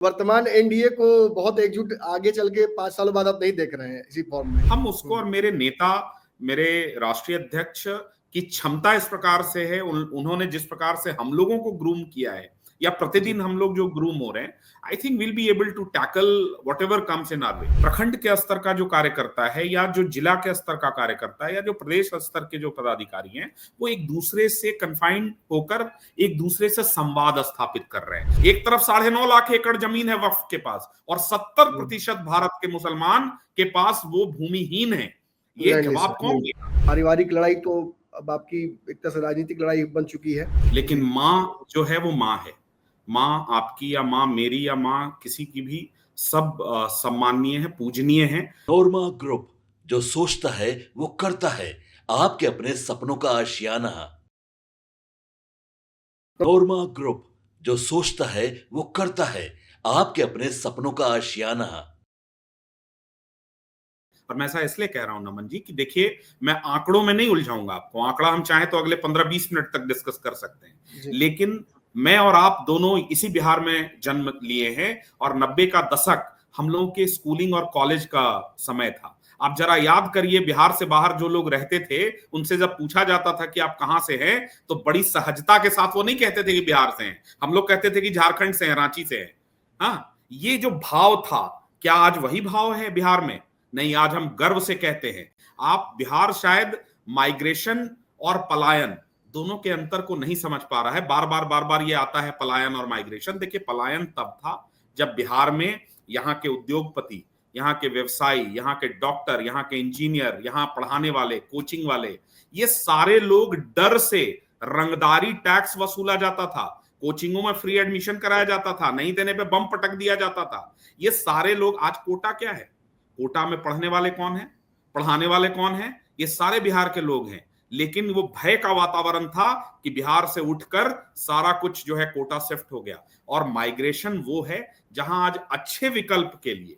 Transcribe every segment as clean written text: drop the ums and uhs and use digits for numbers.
वर्तमान एनडीए को बहुत एकजुट आगे चल के 5 सालों बाद आप नहीं देख रहे हैं इसी फॉर्म में। हम उसको, और मेरे नेता, मेरे राष्ट्रीय अध्यक्ष की क्षमता इस प्रकार से है, उन्होंने जिस प्रकार से हम लोगों को ग्रूम किया है, या प्रतिदिन हम लोग जो ग्रूम हो रहे हैं, I think will be able to tackle whatever comes in our way. प्रखंड के स्तर का जो कार्यकर्ता है, या जो जिला के स्तर का कार्यकर्ता है, या जो प्रदेश स्तर के जो पदाधिकारी हैं, वो एक दूसरे से कन्फाइंड होकर एक दूसरे से संवाद स्थापित कर रहे हैं। एक तरफ 9.5 लाख एकड़ जमीन है वक्फ के पास, और 70% भारत के मुसलमान के पास वो भूमिहीन है। ये जवाब कौन देगा? पारिवारिक लड़ाई तो अब आपकी एक तरह से राजनीतिक लड़ाई बन चुकी है। लेकिन माँ जो है वो माँ है। माँ आपकी या माँ मेरी या माँ किसी की भी, सब सम्माननीय है, पूजनीय है। नोरमा ग्रुप, जो सोचता है वो करता है, आपके अपने सपनों का आशियाना। नोरमा ग्रुप, जो सोचता है वो करता है, आपके अपने सपनों का आशियाना। और मैं ऐसा इसलिए कह रहा हूं नमन जी कि देखिए, मैं आंकड़ों में नहीं उलझाऊंगा आपको। आंकड़ा हम चाहे तो अगले 15-20 मिनट तक डिस्कस कर सकते हैं, लेकिन मैं और आप दोनों इसी बिहार में जन्म लिए हैं, और 90 का दशक हम लोगों के स्कूलिंग और कॉलेज का समय था। आप जरा याद करिए, बिहार से बाहर जो लोग रहते थे, उनसे जब पूछा जाता था कि आप कहां से हैं, तो बड़ी सहजता के साथ वो नहीं कहते थे कि बिहार से हैं, हम लोग कहते थे कि झारखंड से हैं, रांची से हैं। हाँ, ये जो भाव था, क्या आज वही भाव है बिहार में? नहीं, आज हम गर्व से कहते हैं। आप बिहार शायद माइग्रेशन और पलायन दोनों के अंतर को नहीं समझ पा रहा है। बार बार ये आता है पलायन और माइग्रेशन। देखिए, पलायन तब था जब बिहार में यहाँ के उद्योगपति, यहाँ के व्यवसायी, यहाँ के डॉक्टर, यहाँ के इंजीनियर, यहाँ पढ़ाने वाले, कोचिंग वाले, ये सारे लोग डर से रंगदारी टैक्स वसूला जाता था, कोचिंगों में फ्री एडमिशन कराया जाता था, नहीं देने पे बम पटक दिया जाता था। ये सारे लोग, आज कोटा क्या है? कोटा में पढ़ने वाले कौन है, पढ़ाने वाले कौन है? ये सारे बिहार के लोग हैं। लेकिन वो भय का वातावरण था कि बिहार से उठकर सारा कुछ जो है कोटा शिफ्ट हो गया। और माइग्रेशन वो है जहां आज अच्छे विकल्प के लिए,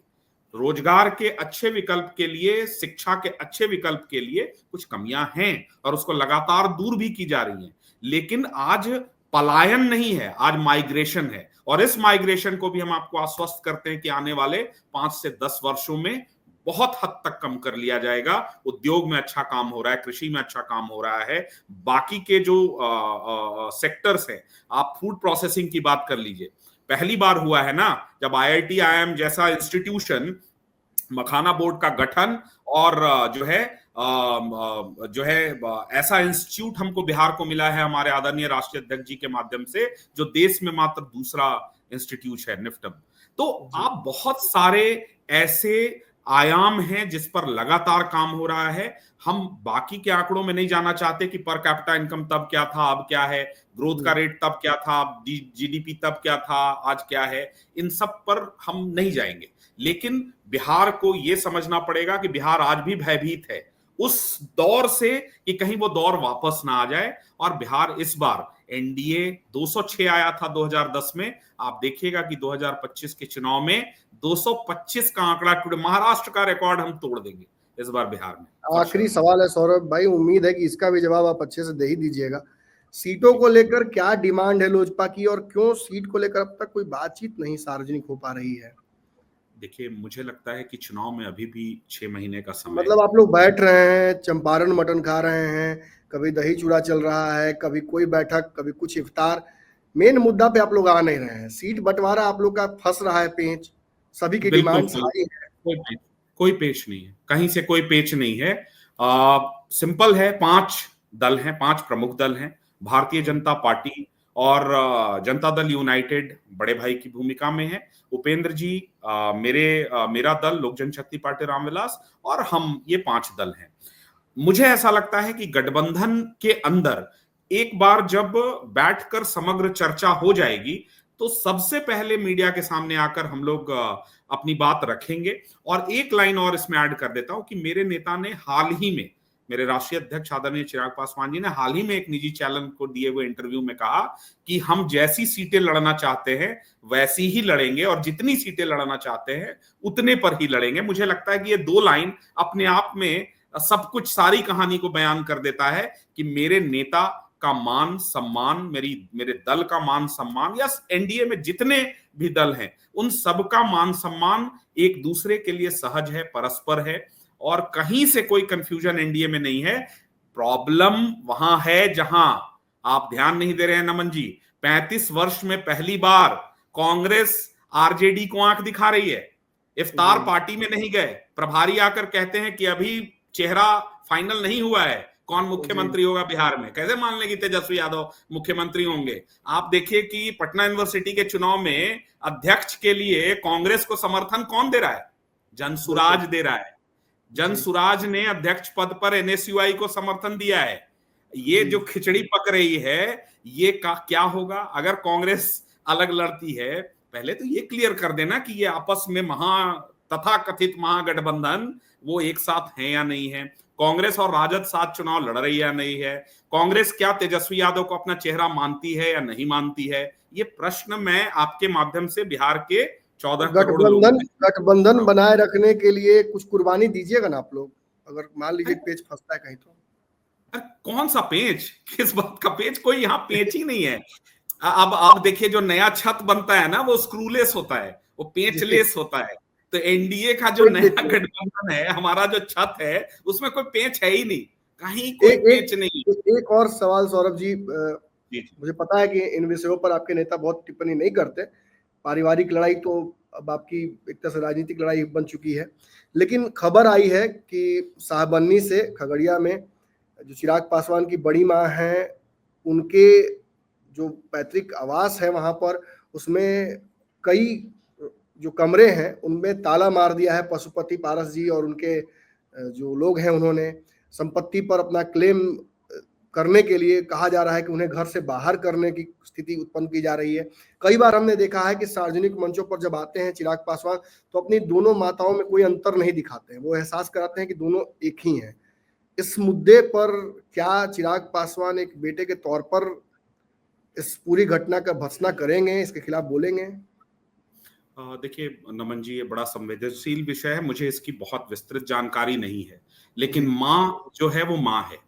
रोजगार के अच्छे विकल्प के लिए, शिक्षा के अच्छे विकल्प के लिए कुछ कमियां हैं, और उसको लगातार दूर भी की जा रही हैं। लेकिन आज पलायन नहीं है, आज माइग्रेशन है। और इस माइग्रेशन को भी हम आपको आश्वस्त करते हैं कि आने वाले 5 से 10 वर्षों में बहुत हद तक कम कर लिया जाएगा। उद्योग में अच्छा काम हो रहा है, कृषि में अच्छा काम हो रहा है, बाकी के जो सेक्टर्स हैं, आप फूड प्रोसेसिंग की बात कर लीजिए। पहली बार हुआ है ना जब IIT IIM जैसा इंस्टीट्यूशन, मखाना बोर्ड का गठन, और जो है ऐसा इंस्टीट्यूट हमको बिहार को मिला है हमारे आदरणीय राष्ट्रीय अध्यक्ष जी के माध्यम से, जो देश में मात्र दूसरा इंस्टीट्यूट है, निफ्टम। तो आप बहुत सारे ऐसे आयाम हैं जिस पर लगातार काम हो रहा है। हम बाकी के आंकड़ों में नहीं जाना चाहते कि पर कैपिटा इनकम तब क्या था, अब क्या है, ग्रोथ का रेट तब क्या था, GDP तब क्या था, आज क्या है, इन सब पर हम नहीं जाएंगे। लेकिन बिहार को यह समझना पड़ेगा कि बिहार आज भी भयभीत है उस दौर से, कि कहीं वो दौर वापस ना आ जाए। और बिहार इस बार एनडीए 206 आया था 2010 में, आप देखिएगा कि 2025 के चुनाव में 225 का आंकड़ा टूटे, महाराष्ट्र का रिकॉर्ड हम तोड़ देंगे इस बार बिहार में। आखिरी सवाल है सौरभ भाई, उम्मीद है कि इसका भी जवाब आप अच्छे से दे ही दीजिएगा। सीटों को लेकर क्या डिमांड है लोजपा की, और क्यों सीट को लेकर अब तक कोई बातचीत नहीं सार्वजनिक हो पा रही है? देखिए, मुझे लगता है कि चुनाव में अभी भी 6 महीने का समय, मतलब आप लोग बैठ रहे हैं, चंपारण मटन खा रहे हैं, कभी दही चूड़ा चल रहा है, कभी कोई बैठक, कभी कुछ इफ्तार, मेन मुद्दा पे आप लोग आ नहीं रहे हैं। सीट बंटवारा आप लोग का फंस रहा है पेच, सभी की डिमांड हाई है। कोई पेच नहीं है, कहीं से कोई पेच नहीं है। सिंपल है, 5 दल हैं, 5 प्रमुख दल हैं, भारतीय जनता पार्टी और जनता दल यूनाइटेड बड़े भाई की भूमिका में है। उपेंद्र जी, मेरा दल लोक जनशक्ति पार्टी रामविलास, और हम, ये 5 दल हैं। मुझे ऐसा लगता है कि गठबंधन के अंदर एक बार जब बैठकर समग्र चर्चा हो जाएगी, तो सबसे पहले मीडिया के सामने आकर हम लोग अपनी बात रखेंगे। और एक लाइन और इसमें ऐड कर देता हूं कि मेरे नेता ने हाल ही में, मेरे राष्ट्रीय अध्यक्ष आदरणीय चिराग पासवान जी ने हाल ही में एक निजी चैनल को दिए हुए इंटरव्यू में कहा कि हम जैसी सीटें लड़ना चाहते हैं वैसी ही लड़ेंगे, और जितनी सीटें लड़ना चाहते हैं उतने पर ही लड़ेंगे। मुझे लगता है कि ये 2 लाइन अपने आप में सब कुछ, सारी कहानी को बयान कर देता है कि मेरे नेता का मान सम्मान, मेरे दल का मान सम्मान, या एनडीए में जितने भी दल हैं उन सबका मान सम्मान एक दूसरे के लिए सहज है, परस्पर है, और कहीं से कोई कंफ्यूजन एनडीए में नहीं है। प्रॉब्लम वहां है जहां आप ध्यान नहीं दे रहे हैं नमन जी। 35 वर्ष में पहली बार कांग्रेस आरजेडी को आंख दिखा रही है। इफ्तार पार्टी में नहीं गए, प्रभारी आकर कहते हैं कि अभी चेहरा फाइनल नहीं हुआ है, कौन मुख्यमंत्री होगा बिहार में। कैसे मान लेंगे तेजस्वी यादव मुख्यमंत्री होंगे? आप देखिए कि पटना यूनिवर्सिटी के चुनाव में अध्यक्ष के लिए कांग्रेस को समर्थन कौन दे रहा है? जनसुराज दे रहा है। जनसुराज ने अध्यक्ष पद पर एनएसयूआई को समर्थन दिया है। ये जो खिचड़ी पक रही है, ये क्या होगा अगर कांग्रेस अलग लड़ती है? पहले तो ये क्लियर कर देना कि ये आपस में तथाकथित महागठबंधन वो एक साथ है या नहीं है। कांग्रेस और राजद साथ चुनाव लड़ रही है या नहीं है। कांग्रेस क्या तेजस्वी यादव को अपना चेहरा मानती है या नहीं मानती है? ये प्रश्न मैं आपके माध्यम से बिहार के 14 करोड़ गठबंधन बनाए रखने के लिए कुछ कुर्बानी दीजिएगा ना आप लोग, अगर मान लीजिए पेच फंसता है कहीं तो। कौन सा पेच? किस बात का पेच? कोई यहाँ पेच ही नहीं है। अब आप देखिए, जो नया छत बनता है ना वो स्क्रूलेस होता है, वो पेचलेस होता है। तो एनडीए का जो नया गठबंधन है, हमारा जो छत है, उसमें कोई पेच है ही नहीं, कहीं कोई पेच नहीं। एक और सवाल सौरभ जी, मुझे पता है कि इन विषयों पर आपके नेता बहुत टिप्पणी नहीं करते, पारिवारिक लड़ाई तो अब आपकी एक तरह से राजनीतिक लड़ाई बन चुकी है, लेकिन खबर आई है कि साहबन्नी से खगड़िया में जो चिराग पासवान की बड़ी माँ हैं, उनके जो पैतृक आवास है वहां पर, उसमें कई जो कमरे हैं उनमें ताला मार दिया है पशुपति पारस जी और उनके जो लोग हैं। उन्होंने संपत्ति पर अपना क्लेम करने के लिए कहा जा रहा है कि उन्हें घर से बाहर करने की स्थिति उत्पन्न की जा रही है। कई बार हमने देखा है कि सार्वजनिक मंचों पर जब आते हैं चिराग पासवान तो अपनी दोनों माताओं में कोई अंतर नहीं दिखाते हैं, वो एहसास कराते हैं कि दोनों एक ही हैं। इस मुद्दे पर क्या चिराग पासवान एक बेटे के तौर पर इस पूरी घटना का भर्त्सना करेंगे, इसके खिलाफ बोलेंगे? देखिए नमन जी, ये बड़ा संवेदनशील विषय है, मुझे इसकी बहुत विस्तृत जानकारी नहीं है, लेकिन माँ जो है वो माँ है।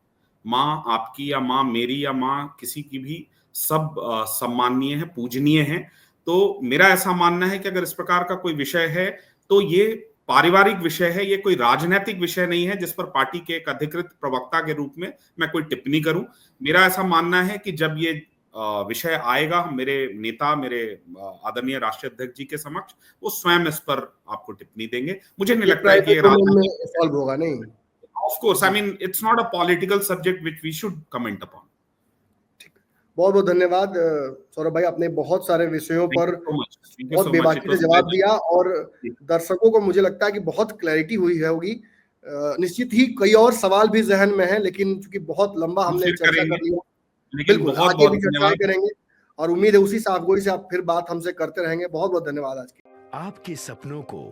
माँ आपकी या माँ मेरी या माँ किसी की भी, सब सम्माननीय है, पूजनीय है। तो मेरा ऐसा मानना है कि अगर इस प्रकार का कोई विषय है तो ये पारिवारिक विषय है, ये कोई राजनीतिक विषय नहीं है जिस पर पार्टी के एक अधिकृत प्रवक्ता के रूप में मैं कोई टिप्पणी करूं। मेरा ऐसा मानना है कि जब ये विषय आएगा मेरे नेता, मेरे आदरणीय राष्ट्रीय अध्यक्ष जी के समक्ष, वो स्वयं इस पर आपको टिप्पणी देंगे। मुझे नहीं लगता है कि सॉल्व होगा। नहीं, of course, I mean it's not a political subject which we should comment upon. बहुत बहुत धन्यवाद सौरभ भाई, आपने बहुत सारे विषयों पर बहुत बेबाकी से जवाब दिया और दर्शकों को मुझे लगता है कि बहुत क्लैरिटी हुई होगी। निश्चित ही कई और सवाल भी जहन में है, लेकिन चूंकि बहुत लंबा हमने चर्चा कर लिया, बिल्कुल आगे भी चर्चा करेंगे और उम्मीद है उसी साफगोई से आप फिर बात हमसे करते रहेंगे। बहुत बहुत धन्यवाद आज की। आपके सपनों को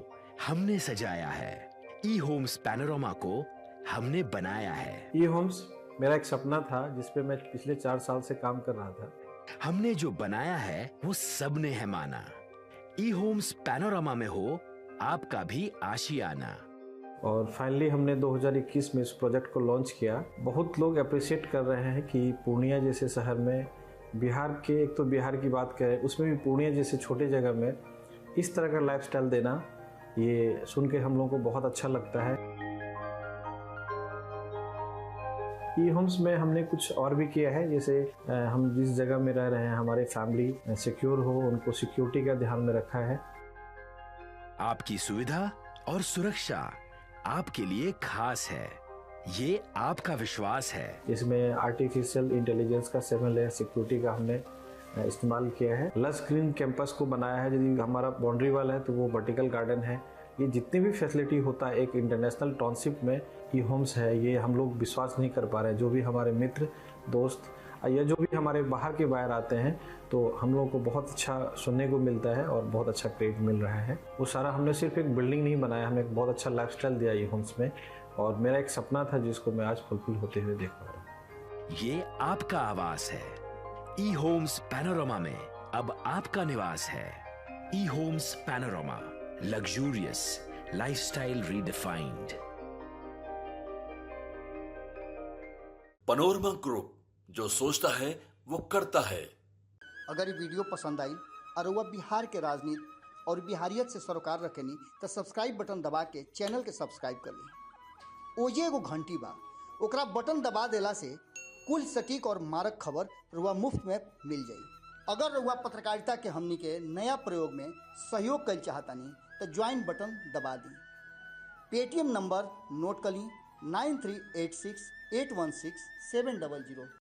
हमने सजाया है, ई होम्स पैनोरामा को हमने बनाया है। ई होम्स मेरा एक सपना था जिस पे मैं पिछले 4 साल से काम कर रहा था। हमने जो बनाया है वो सबने है माना। ई होम्स पैनोरामा में हो आपका भी आशियाना। और फाइनली हमने 2021 में इस प्रोजेक्ट को लॉन्च किया। बहुत लोग अप्रिशिएट कर रहे हैं कि पूर्णिया जैसे शहर में, बिहार के, एक तो बिहार की बात करें उसमें भी पूर्णिया जैसे छोटे जगह में इस तरह का लाइफस्टाइल देना, ये सुन के हम लोगों को बहुत अच्छा लगता है। ई होम्स में हमने कुछ और भी किया है, जैसे हम जिस जगह में रह रहे हैं हमारे फैमिली सिक्योर हो, उनको सिक्योरिटी का ध्यान में रखा है। आपकी सुविधा और सुरक्षा आपके लिए खास है, ये आपका विश्वास है। इसमें आर्टिफिशियल इंटेलिजेंस का 7 लेयर सिक्योरिटी का हमने इस्तेमाल किया है। लस ग्रीन कैंपस को बनाया है, यदि हमारा बाउंड्री वाल है तो वो वर्टिकल गार्डन है। ये जितनी भी फैसिलिटी होता है एक इंटरनेशनल टाउनशिप में ई होम्स है, ये हम लोग विश्वास नहीं कर पा रहे हैं। जो भी हमारे मित्र दोस्त या जो भी हमारे बाहर के बाहर आते हैं तो हम लोगों को बहुत अच्छा सुनने को मिलता है और बहुत अच्छा क्रेडिट मिल रहा है। वो सारा हमने सिर्फ एक बिल्डिंग नहीं बनाया, हमें एक बहुत अच्छा लाइफस्टाइल दिया ई होम्स में, और मेरा एक सपना था जिसको मैं आज फुलफिल होते हुए देख पा रहा हूँ। ये आपका आवास है। ई होम्स पैनोरामा में अब आपका निवास है। E Homes Panorama, luxurious lifestyle redefined. Panorama group जो सोचता है वो करता है। अगर ये वीडियो पसंद आई और वह बिहार के राजनीति और बिहारियत से सरोकार रखेनी तो सब्सक्राइब बटन दबा के चैनल के सब्सक्राइब कर ली। ओजे एगो घंटी बा, ओकरा बटन दबा देला से कुल सटीक और मारक खबर रुआ मुफ्त में मिल जाई। अगर रुआ पत्रकारिता के हमनी के नया प्रयोग में सहयोग कर चाहतानी तो ज्वाइन बटन दबा दी। पेटीएम नंबर नोट कर ली 9386816700।